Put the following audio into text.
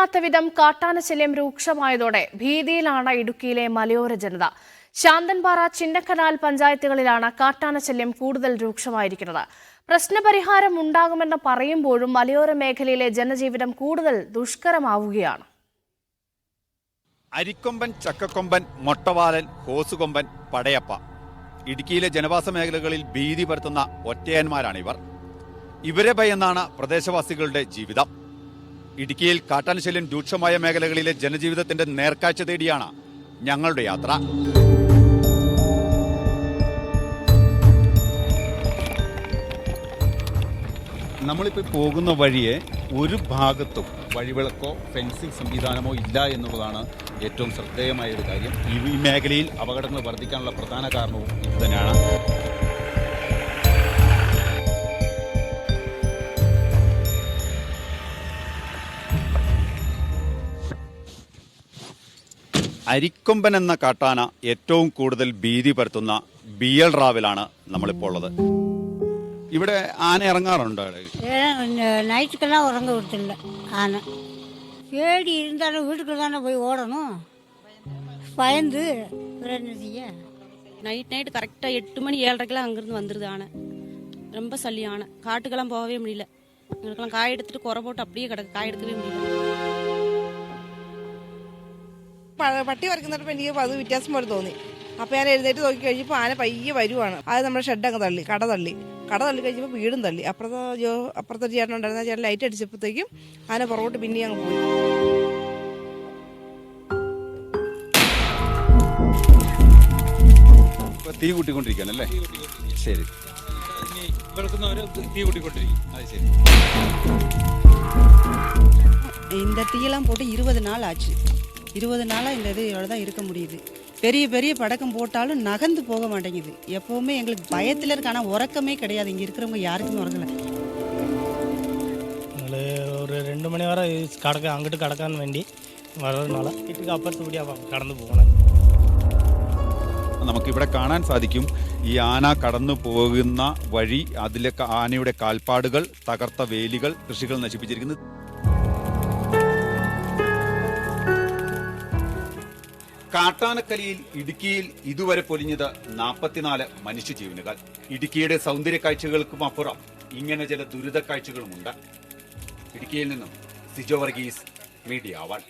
പതിവില്ലാത്ത വിധം കാട്ടാനശല്യം രൂക്ഷമായതോടെ ഭീതിയിലാണ് ഇടുക്കിയിലെ മലയോര ജനത. ശാന്തൻപാറ, ചിന്നക്കനാൽ പഞ്ചായത്തുകളിലാണ് കാട്ടാനശല്യം കൂടുതൽ രൂക്ഷമായിരിക്കുന്നത്. പ്രശ്നപരിഹാരം ഉണ്ടാകുമെന്ന് പറയുമ്പോഴും മലയോര മേഖലയിലെ ജനജീവിതം കൂടുതൽ ദുഷ്കരമാവുകയാണ്. അരിക്കൊമ്പൻ, ചക്കക്കൊമ്പൻ, മൊട്ടവാലൻ, ഹോസുകൊമ്പൻ, പടയപ്പ ഇടുക്കിയിലെ ജനവാസ മേഖലകളിൽ ഭീതി പരത്തുന്ന ഒറ്റയന്മാരാണിവർ. ഇവരെ ഭയന്നാണ് പ്രദേശവാസികളുടെ ജീവിതം. ഇടുക്കിയിൽ കാട്ടാനശല്യം രൂക്ഷമായ മേഖലകളിലെ ജനജീവിതത്തിന്റെ നേർക്കാഴ്ച തേടിയാണ് ഞങ്ങളുടെ യാത്ര. നമ്മളിപ്പോൾ പോകുന്ന വഴിയെ ഒരു ഭാഗത്തും വഴിവിളക്കോ ഫെൻസിംഗ് സംവിധാനമോ ഇല്ല എന്നുള്ളതാണ് ഏറ്റവും ശ്രദ്ധേയമായ ഒരു കാര്യം. ഈ മേഖലയിൽ അപകടങ്ങൾ വർദ്ധിക്കാനുള്ള പ്രധാന കാരണവും ഇത് തന്നെയാണ്. അരിക്കൊമ്പൻ എന്ന കാട്ടാന ഏറ്റവും കൂടുതൽ ഭീതി പരത്തുന്ന ബിയൽ റാവിലാണ് നമ്മളിപ്പോൾ ഉള്ളത്. ഇവിടെ ആന ഇറങ്ങാറുണ്ടോ? നൈറ്റുക്കെല്ലാം ഉറങ്ങ കൊടുത്തില്ല. ആന പേടി இருந்தாலும் வீட்டுக்குள்ள தானே போய் ஓடணும். பயந்து என்ன செய்ய. நைட் கரெக்டாக 8 மணி 7:30 அங்கேருந்து வந்துடுது ஆனை. ரொம்ப சல்லி ஆனை. காட்டுக்கெல்லாம் போகவே முடியல. எங்களுக்கெல்லாம் காய் எடுத்துட்டு குறை போட்டு அப்படியே கிடக்கு. காய் எடுக்கவே முடியல. പട്ടി വരയ്ക്കുന്നിടപ്പോൾ എനിക്ക് അത് വ്യത്യാസം പോലെ തോന്നി. അപ്പോൾ ഞാൻ എഴുന്നേറ്റ് നോക്കി കഴിഞ്ഞപ്പോൾ ആന പയ്യെ വരുവാണ്. അത് നമ്മുടെ ഷെഡ് അങ്ങ് തള്ളി, കട തള്ളി കഴിഞ്ഞപ്പോൾ വീടും തള്ളി. അപ്പുറത്തെ ചേട്ടൻ ഉണ്ടായിരുന്ന ചേട്ടൻ ലൈറ്റ് അടിച്ചപ്പോഴത്തേക്കും ആന പുറകോട്ട് പിന്നെ അങ്ങ് പോയി. തീ കൂട്ടിക്കൊണ്ടിരിക്കുകയാണല്ലേ? ശരി, തീ കൂട്ടിക്കൊണ്ടിരിക്കും. അത് ശരി. இந்த தீயெல்லாம் போட்டு 20 நாள் ஆச்சு. 20 நாளாக இந்த இதோட தான் இருக்க முடியுது. பெரிய பெரிய படக்கம் போட்டாலும் நகர்ந்து போக மாட்டேங்குது. எப்போவுமே எங்களுக்கு பயத்தில் இருக்கு. ஆனால் உறக்கமே கிடையாது. இங்கே இருக்கிறவங்க யாருக்குமே உறங்கலை. ஒரு 2 மணி வரை அங்கிட்டு கடக்கான்னு வேண்டி വരനാള വീട്ടിലേക്ക് അപ്പുറത്തുകൂടിയാണ് കടന്നു പോകുന്നത്. നമുക്കിവിടെ കാണാൻ സാധിക്കും ഈ ആന കടന്നു പോകുന്ന വഴി. അതിലെ ആനയുടെ കാൽപ്പാടുകൾ, തകർത്ത വേലികൾ, കൃഷികൾ നശിപ്പിച്ചിരിക്കുന്നത്. കാട്ടാനക്കലിയിൽ ഇടുക്കിയിൽ ഇതുവരെ പൊലിഞ്ഞത് 44 മനുഷ്യജീവനുകൾ. ഇടുക്കിയുടെ സൗന്ദര്യ കാഴ്ചകൾക്കും അപ്പുറം ഇങ്ങനെ ചില ദുരിത കാഴ്ചകളുമുണ്ട്. ഇടുക്കിയിൽ നിന്നും സിജോ വർഗീസ്, മീഡിയ 1.